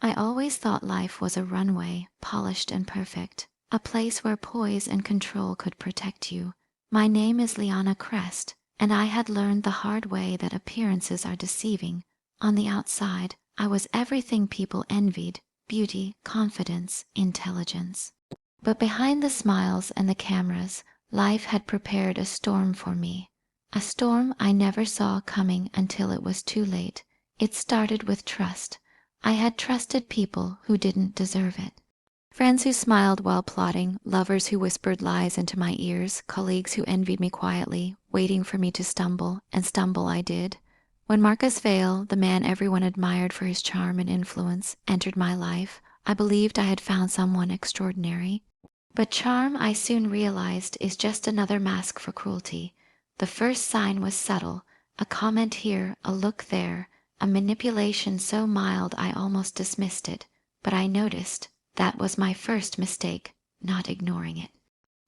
I always thought life was a runway, polished and perfect, a place where poise and control could protect you. My name is Liana Crest, and I had learned the hard way that appearances are deceiving. On the outside, I was everything people envied: beauty, confidence, intelligence. But behind the smiles and the cameras, life had prepared a storm for me. A storm I never saw coming until it was too late. It started with trust. I had trusted people who didn't deserve it. Friends who smiled while plotting, lovers who whispered lies into my ears, colleagues who envied me quietly, waiting for me to stumble, and stumble I did. When Marcus Vale, the man everyone admired for his charm and influence, entered my life, I believed I had found someone extraordinary. But charm, I soon realized, is just another mask for cruelty. The first sign was subtle: a comment here, a look there, a manipulation so mild I almost dismissed it. But I noticed. That was my first mistake, not ignoring it.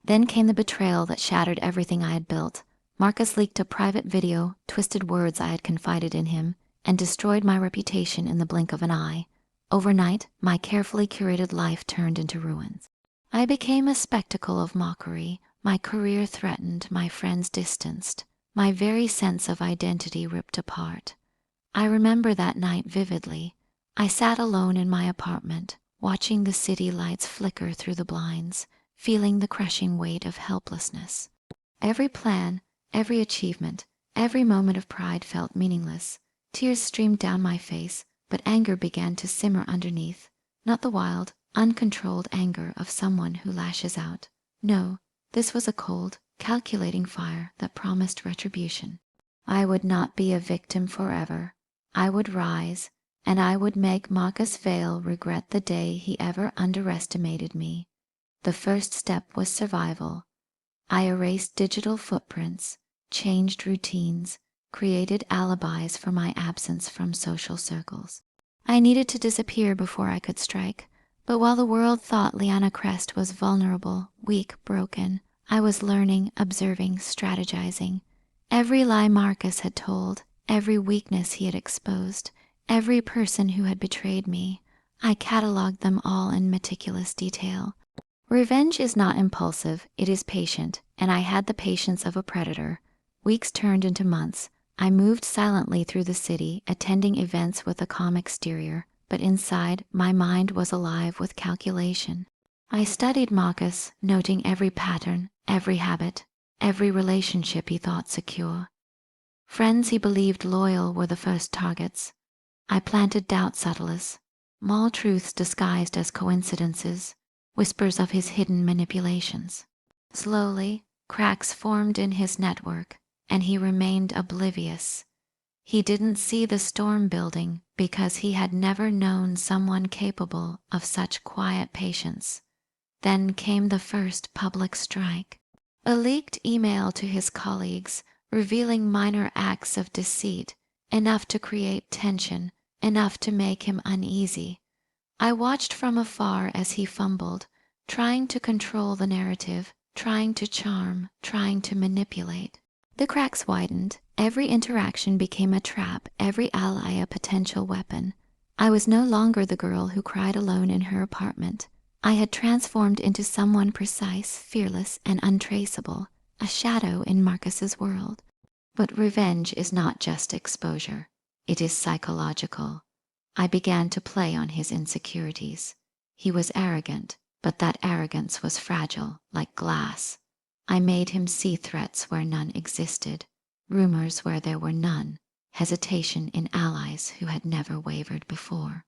Then came the betrayal that shattered everything I had built. Marcus leaked a private video, twisted words I had confided in him, and destroyed my reputation in the blink of an eye. Overnight, my carefully curated life turned into ruins. I became a spectacle of mockery. My career threatened, my friends distanced, my very sense of identity ripped apart. I remember that night vividly. I sat alone in my apartment, watching the city lights flicker through the blinds, feeling the crushing weight of helplessness. Every plan, every achievement, every moment of pride felt meaningless. Tears streamed down my face, but anger began to simmer underneath. Not the wild, uncontrolled anger of someone who lashes out. No, this was a cold, calculating fire that promised retribution. I would not be a victim forever. I would rise, and I would make Marcus Vale regret the day he ever underestimated me. The first step was survival. I erased digital footprints, changed routines, created alibis for my absence from social circles. I needed to disappear before I could strike. But while the world thought Liana Crest was vulnerable, weak, broken, I was learning, observing, strategizing. Every lie Marcus had told, every weakness he had exposed, every person who had betrayed me, I cataloged them all in meticulous detail. Revenge is not impulsive, it is patient, and I had the patience of a predator. Weeks turned into months. I moved silently through the city, attending events with a calm exterior, but inside, my mind was alive with calculation. I studied Marcus, noting every pattern, every habit, every relationship he thought secure. Friends he believed loyal were the first targets. I planted doubt subtles, small truths disguised as coincidences, whispers of his hidden manipulations. Slowly, cracks formed in his network, and he remained oblivious. He didn't see the storm building because he had never known someone capable of such quiet patience. Then came the first public strike. A leaked email to his colleagues revealing minor acts of deceit, enough to create tension, enough to make him uneasy. I watched from afar as he fumbled, trying to control the narrative, trying to charm, trying to manipulate. The cracks widened. Every interaction became a trap, every ally a potential weapon. I was no longer the girl who cried alone in her apartment. I had transformed into someone precise, fearless, and untraceable, a shadow in Marcus's world. But revenge is not just exposure. It is psychological. I began to play on his insecurities. He was arrogant, but that arrogance was fragile, like glass. I made him see threats where none existed, rumors where there were none, hesitation in allies who had never wavered before.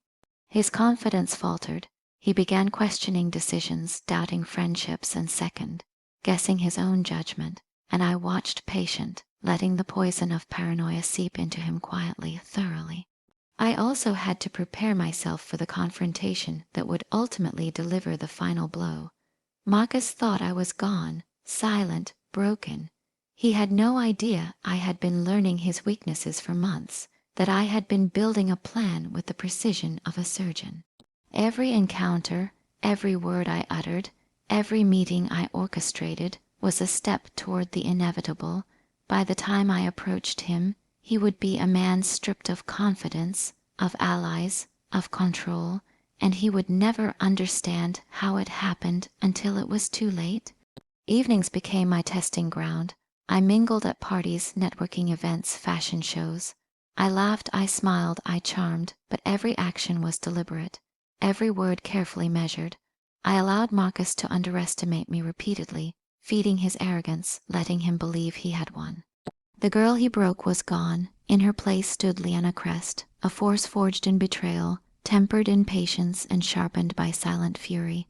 His confidence faltered. He began questioning decisions, doubting friendships, and guessing his own judgment, and I watched patient, letting the poison of paranoia seep into him quietly, thoroughly. I also had to prepare myself for the confrontation that would ultimately deliver the final blow. Marcus thought I was gone, silent, broken. He had no idea I had been learning his weaknesses for months, that I had been building a plan with the precision of a surgeon. Every encounter, every word I uttered, every meeting I orchestrated was a step toward the inevitable. By the time I approached him, he would be a man stripped of confidence, of allies, of control, and he would never understand how it happened until it was too late? Evenings became my testing ground. I mingled at parties, networking events, fashion shows. I laughed, I smiled, I charmed, but every action was deliberate, every word carefully measured. I allowed Marcus to underestimate me repeatedly, feeding his arrogance, letting him believe he had won. The girl he broke was gone. In her place stood Liana Crest, a force forged in betrayal, tempered in patience and sharpened by silent fury.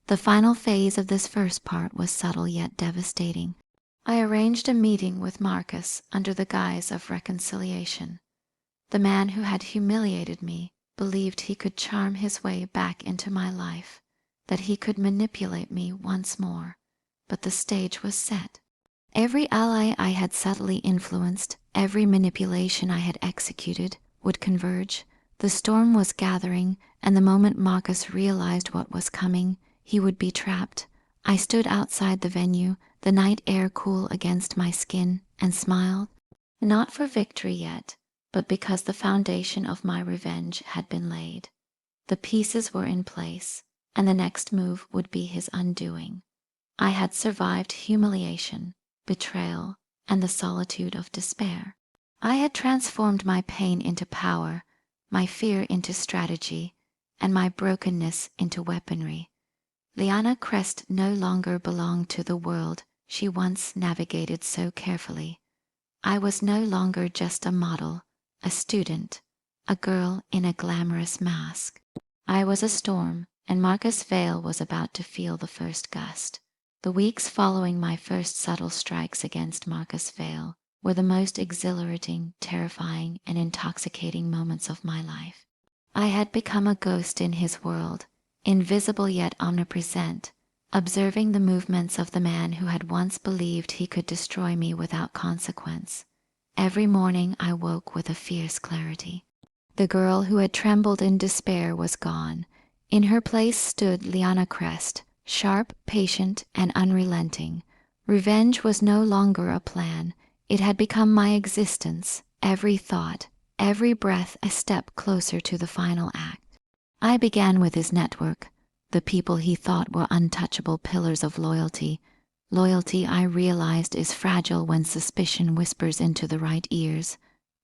The final phase of this first part was subtle yet devastating. I arranged a meeting with Marcus under the guise of reconciliation. The man who had humiliated me believed he could charm his way back into my life, that he could manipulate me once more. But the stage was set. Every ally I had subtly influenced, every manipulation I had executed, would converge. The storm was gathering, and the moment Marcus realized what was coming, he would be trapped. I stood outside the venue, the night air cool against my skin, and smiled, not for victory yet, but because the foundation of my revenge had been laid. The pieces were in place, and the next move would be his undoing. I had survived humiliation, betrayal, and the solitude of despair. I had transformed my pain into power, my fear into strategy, and my brokenness into weaponry. Liana Crest no longer belonged to the world she once navigated so carefully. I was no longer just a model, a student, a girl in a glamorous mask. I was a storm, and Marcus Vale was about to feel the first gust. The weeks following my first subtle strikes against Marcus Vale were the most exhilarating, terrifying, and intoxicating moments of my life. I had become a ghost in his world, invisible yet omnipresent, observing the movements of the man who had once believed he could destroy me without consequence. Every morning I woke with a fierce clarity. The girl who had trembled in despair was gone. In her place stood Liana Crest, sharp, patient, and unrelenting. Revenge was no longer a plan. It had become my existence, every thought, every breath a step closer to the final act. I began with his network, the people he thought were untouchable pillars of loyalty. Loyalty, I realized, is fragile when suspicion whispers into the right ears.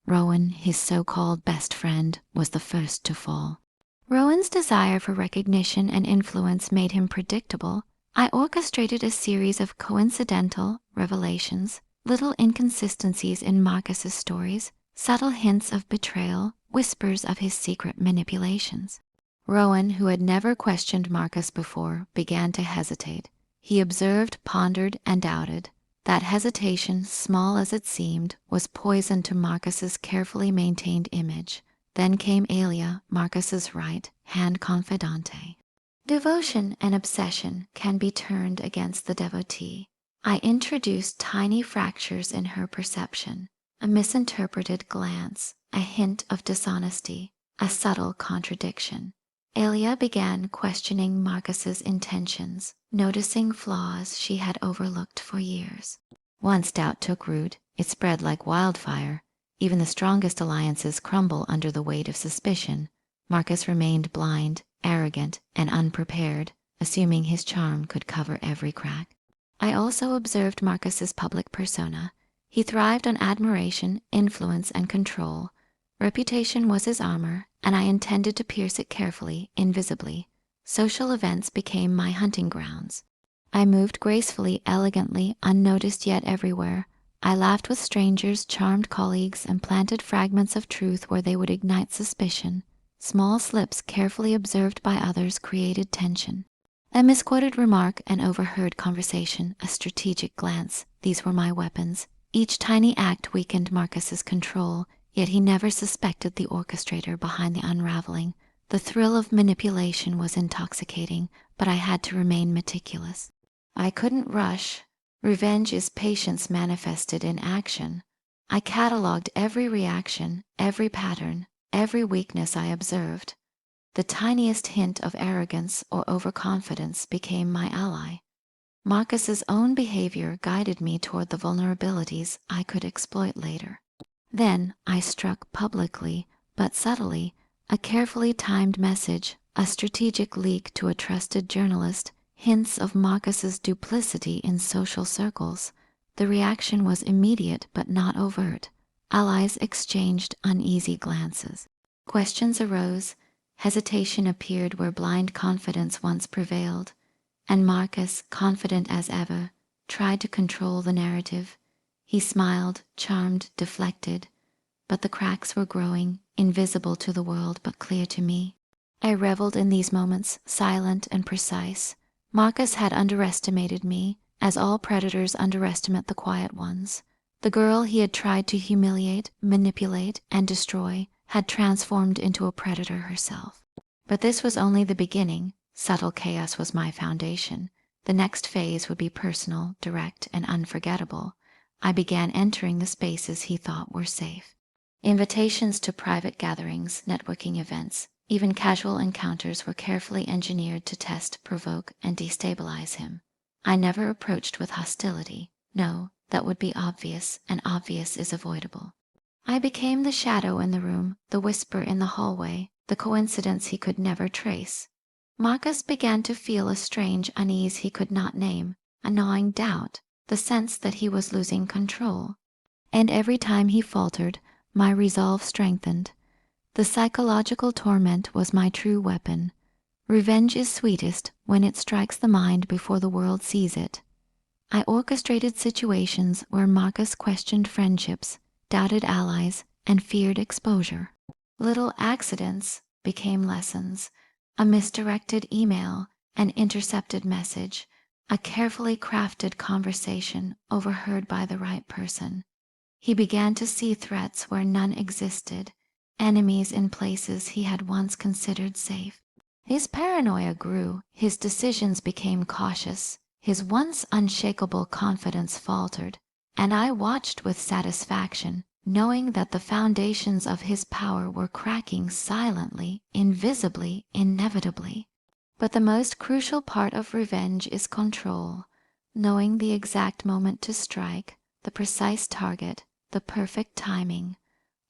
Rowan, his so-called best friend, was the first to fall. Rowan's desire for recognition and influence made him predictable. I orchestrated a series of coincidental revelations, little inconsistencies in Marcus's stories, subtle hints of betrayal, whispers of his secret manipulations. Rowan, who had never questioned Marcus before, began to hesitate. He observed, pondered, and doubted. That hesitation, small as it seemed, was poison to Marcus's carefully maintained image. Then came Alia, Marcus's right-hand confidante. Devotion and obsession can be turned against the devotee. I introduced tiny fractures in her perception, a misinterpreted glance, a hint of dishonesty, a subtle contradiction. Alia began questioning Marcus's intentions, noticing flaws she had overlooked for years. Once doubt took root, it spread like wildfire. Even the strongest alliances crumble under the weight of suspicion. Marcus remained blind, arrogant, and unprepared, assuming his charm could cover every crack. I also observed Marcus's public persona. He thrived on admiration, influence, and control. Reputation was his armor, and I intended to pierce it carefully, invisibly. Social events became my hunting grounds. I moved gracefully, elegantly, unnoticed yet everywhere. I laughed with strangers, charmed colleagues, and planted fragments of truth where they would ignite suspicion. Small slips carefully observed by others created tension. A misquoted remark, an overheard conversation, a strategic glance, these were my weapons. Each tiny act weakened Marcus's control, yet he never suspected the orchestrator behind the unraveling. The thrill of manipulation was intoxicating, but I had to remain meticulous. I couldn't rush. Revenge is patience manifested in action. I catalogued every reaction, every pattern, every weakness I observed. The tiniest hint of arrogance or overconfidence became my ally. Marcus's own behavior guided me toward the vulnerabilities I could exploit later. Then I struck publicly, but subtly, a carefully timed message, a strategic leak to a trusted journalist, hints of Marcus's duplicity in social circles. The reaction was immediate but not overt. Allies exchanged uneasy glances. Questions arose. Hesitation appeared where blind confidence once prevailed. And Marcus, confident as ever, tried to control the narrative. He smiled, charmed, deflected. But the cracks were growing, invisible to the world but clear to me. I reveled in these moments, silent and precise. Marcus had underestimated me, as all predators underestimate the quiet ones. The girl he had tried to humiliate, manipulate, and destroy had transformed into a predator herself. But this was only the beginning. Subtle chaos was my foundation. The next phase would be personal, direct, and unforgettable. I began entering the spaces he thought were safe. Invitations to private gatherings, networking events, even casual encounters were carefully engineered to test, provoke, and destabilize him. I never approached with hostility. No, that would be obvious, and obvious is avoidable. I became the shadow in the room, the whisper in the hallway, the coincidence he could never trace. Marcus began to feel a strange unease he could not name, a gnawing doubt, the sense that he was losing control. And every time he faltered, my resolve strengthened. The psychological torment was my true weapon. Revenge is sweetest when it strikes the mind before the world sees it. I orchestrated situations where Marcus questioned friendships, doubted allies, and feared exposure. Little accidents became lessons. A misdirected email, an intercepted message, a carefully crafted conversation overheard by the right person. He began to see threats where none existed, enemies in places he had once considered safe. His paranoia grew, his decisions became cautious, his once unshakable confidence faltered, and I watched with satisfaction, knowing that the foundations of his power were cracking silently, invisibly, inevitably. But the most crucial part of revenge is control, knowing the exact moment to strike, the precise target, the perfect timing.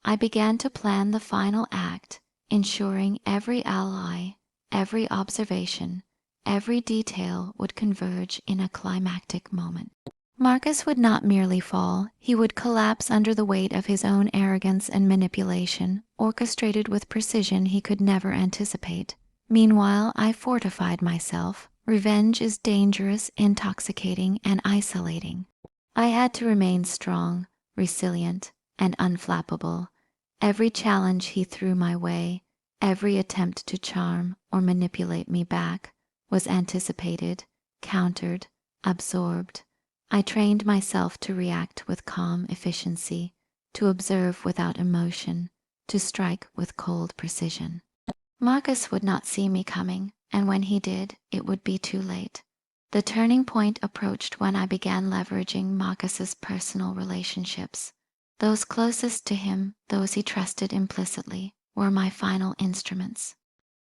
I began to plan the final act, ensuring every ally, every observation, every detail would converge in a climactic moment. Marcus would not merely fall, he would collapse under the weight of his own arrogance and manipulation, orchestrated with precision he could never anticipate. Meanwhile, I fortified myself. Revenge is dangerous, intoxicating, and isolating. I had to remain strong, resilient, and unflappable. Every challenge he threw my way, every attempt to charm or manipulate me back, was anticipated, countered, absorbed. I trained myself to react with calm efficiency, to observe without emotion, to strike with cold precision. Marcus would not see me coming, and when he did, it would be too late. The turning point approached when I began leveraging Marcus's personal relationships. Those closest to him, those he trusted implicitly, were my final instruments.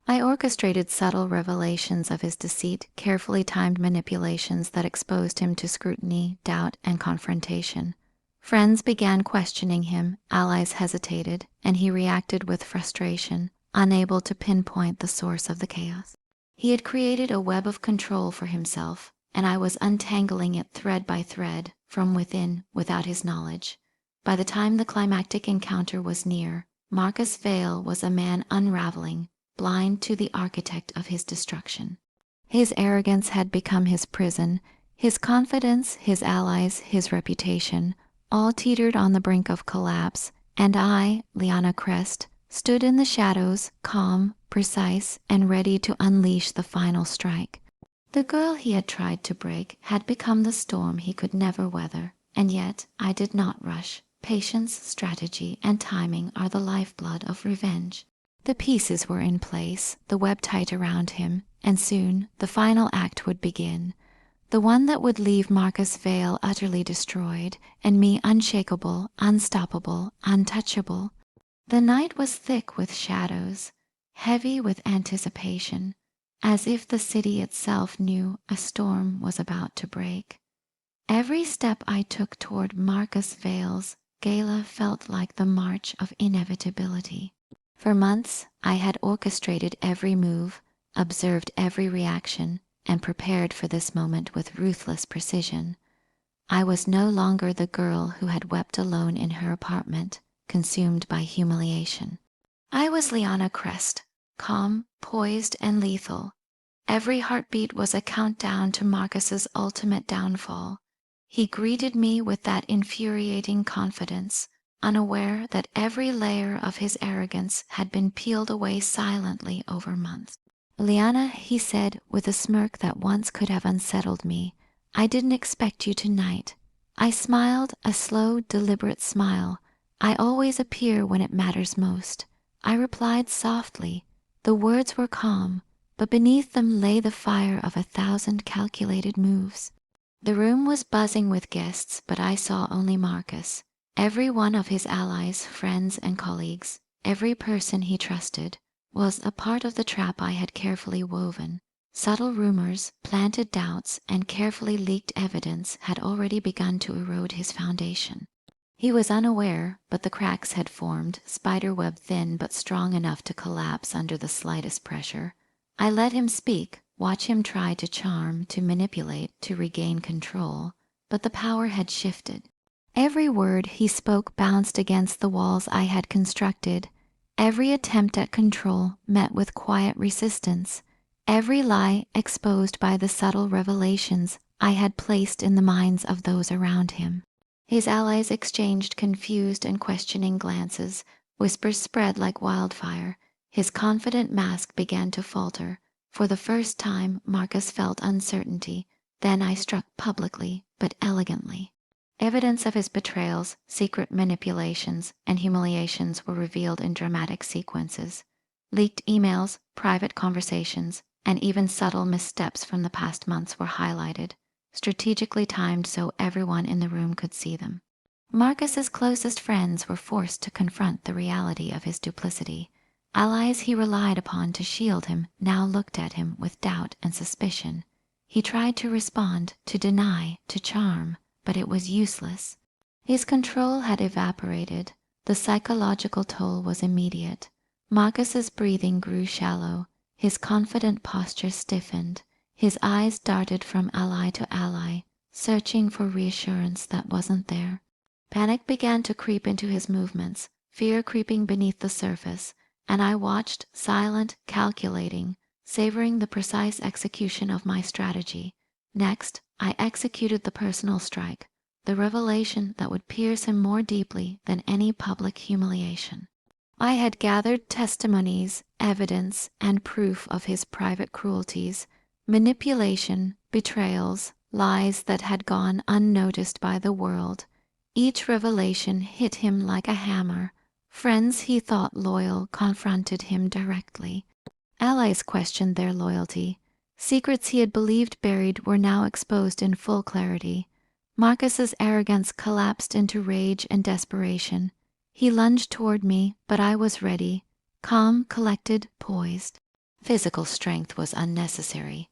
I orchestrated subtle revelations of his deceit, carefully timed manipulations that exposed him to scrutiny, doubt, and confrontation. Friends began questioning him, allies hesitated, and he reacted with frustration, unable to pinpoint the source of the chaos. He had created a web of control for himself, and I was untangling it thread by thread from within without his knowledge. By the time the climactic encounter was near, Marcus Vale was a man unraveling, blind to the architect of his destruction. His arrogance had become his prison, his confidence, his allies, his reputation, all teetered on the brink of collapse, and I, Liana Crest, stood in the shadows, calm, precise, and ready to unleash the final strike. The girl he had tried to break had become the storm he could never weather, and yet I did not rush. Patience, strategy, and timing are the lifeblood of revenge. The pieces were in place, the web tight around him, and soon the final act would begin, the one that would leave Marcus Vale utterly destroyed, and me unshakable, unstoppable, untouchable. The night was thick with shadows, heavy with anticipation, as if the city itself knew a storm was about to break. Every step I took toward Marcus Vale's gala felt like the march of inevitability. For months, I had orchestrated every move, observed every reaction, and prepared for this moment with ruthless precision. I was no longer the girl who had wept alone in her apartment, consumed by humiliation. I was Liana Crest, calm, poised, and lethal. Every heartbeat was a countdown to Marcus's ultimate downfall. He greeted me with that infuriating confidence, unaware that every layer of his arrogance had been peeled away silently over months. "Liana," he said with a smirk that once could have unsettled me, "I didn't expect you tonight." I smiled, a slow, deliberate smile. I always appear when it matters most. I replied softly. The words were calm, but beneath them lay the fire of 1,000 calculated moves. The room was buzzing with guests, but I saw only Marcus. Every one of his allies, friends, and colleagues, every person he trusted, was a part of the trap I had carefully woven. Subtle rumors, planted doubts, and carefully leaked evidence had already begun to erode his foundation. He was unaware, but the cracks had formed, spiderweb thin but strong enough to collapse under the slightest pressure. I let him speak, watch him try to charm, to manipulate, to regain control, but the power had shifted. Every word he spoke bounced against the walls I had constructed. Every attempt at control met with quiet resistance. Every lie exposed by the subtle revelations I had placed in the minds of those around him. His allies exchanged confused and questioning glances. Whispers spread like wildfire. His confident mask began to falter. For the first time, Marcus felt uncertainty. Then I struck publicly, but elegantly. Evidence of his betrayals, secret manipulations, and humiliations were revealed in dramatic sequences. Leaked emails, private conversations, and even subtle missteps from the past months were highlighted, strategically timed so everyone in the room could see them. Marcus's closest friends were forced to confront the reality of his duplicity. Allies he relied upon to shield him now looked at him with doubt and suspicion. He tried to respond, to deny, to charm, but it was useless. His control had evaporated. The psychological toll was immediate. Marcus's breathing grew shallow. His confident posture stiffened. His eyes darted from ally to ally, searching for reassurance that wasn't there. Panic began to creep into his movements, fear creeping beneath the surface, and I watched, silent, calculating, savoring the precise execution of my strategy. Next, I executed the personal strike, the revelation that would pierce him more deeply than any public humiliation. I had gathered testimonies, evidence, and proof of his private cruelties, manipulation, betrayals, lies that had gone unnoticed by the world. Each revelation hit him like a hammer. Friends he thought loyal confronted him directly. Allies questioned their loyalty. Secrets he had believed buried were now exposed in full clarity. Marcus's arrogance collapsed into rage and desperation. He lunged toward me, but I was ready, calm, collected, poised. Physical strength was unnecessary.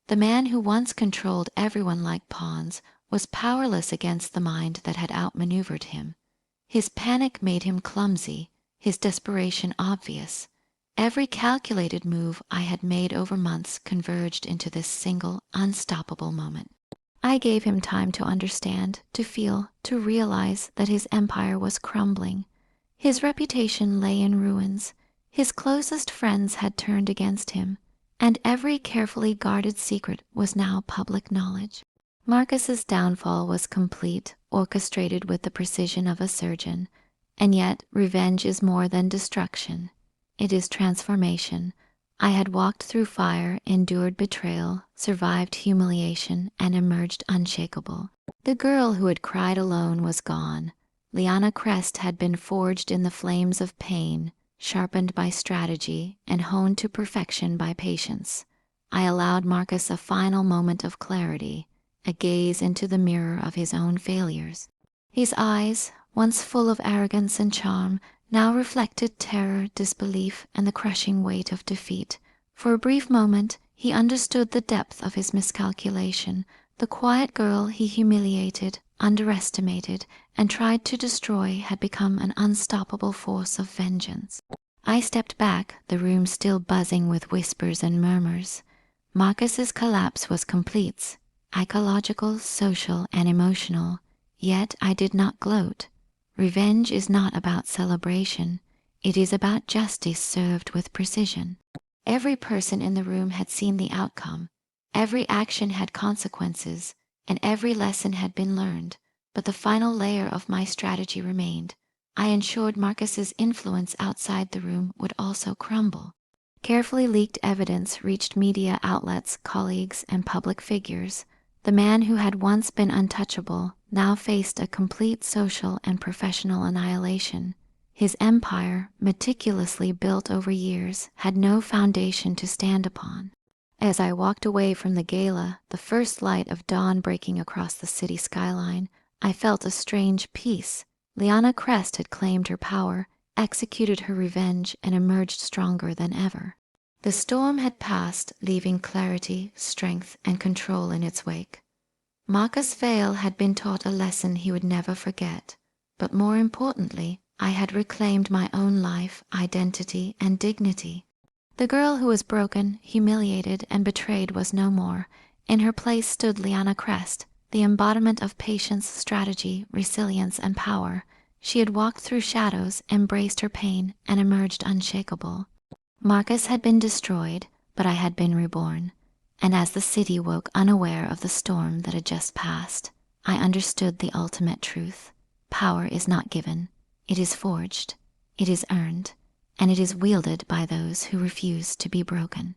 The man who once controlled everyone like pawns was powerless against the mind that had outmaneuvered him. His panic made him clumsy, his desperation obvious. Every calculated move I had made over months converged into this single, unstoppable moment. I gave him time to understand, to feel, to realize that his empire was crumbling. His reputation lay in ruins. His closest friends had turned against him, and every carefully guarded secret was now public knowledge. Marcus's downfall was complete, orchestrated with the precision of a surgeon, and yet revenge is more than destruction. It is transformation. I had walked through fire, endured betrayal, survived humiliation, and emerged unshakable. The girl who had cried alone was gone. Liana Crest had been forged in the flames of pain, sharpened by strategy, and honed to perfection by patience. I allowed Marcus a final moment of clarity, a gaze into the mirror of his own failures. His eyes, once full of arrogance and charm, now reflected terror, disbelief, and the crushing weight of defeat. For a brief moment, he understood the depth of his miscalculation. The quiet girl he humiliated, underestimated, and tried to destroy had become an unstoppable force of vengeance. I stepped back, the room still buzzing with whispers and murmurs. Marcus's collapse was complete, psychological, social, and emotional, yet I did not gloat. Revenge is not about celebration. It is about justice served with precision. Every person in the room had seen the outcome. Every action had consequences, and every lesson had been learned. But the final layer of my strategy remained. I ensured Marcus's influence outside the room would also crumble. Carefully leaked evidence reached media outlets, colleagues, and public figures. The man who had once been untouchable now faced a complete social and professional annihilation. His empire, meticulously built over years, had no foundation to stand upon. As I walked away from the gala, the first light of dawn breaking across the city skyline, I felt a strange peace. Liana Crest had claimed her power, executed her revenge, and emerged stronger than ever. The storm had passed, leaving clarity, strength, and control in its wake. Marcus Vale had been taught a lesson he would never forget, but more importantly, I had reclaimed my own life, identity, and dignity. The girl who was broken, humiliated, and betrayed was no more. In her place stood Liana Crest, the embodiment of patience, strategy, resilience, and power. She had walked through shadows, embraced her pain, and emerged unshakable. Marcus had been destroyed, but I had been reborn. And as the city woke unaware of the storm that had just passed, I understood the ultimate truth. Power is not given. It is forged. It is earned. And it is wielded by those who refuse to be broken.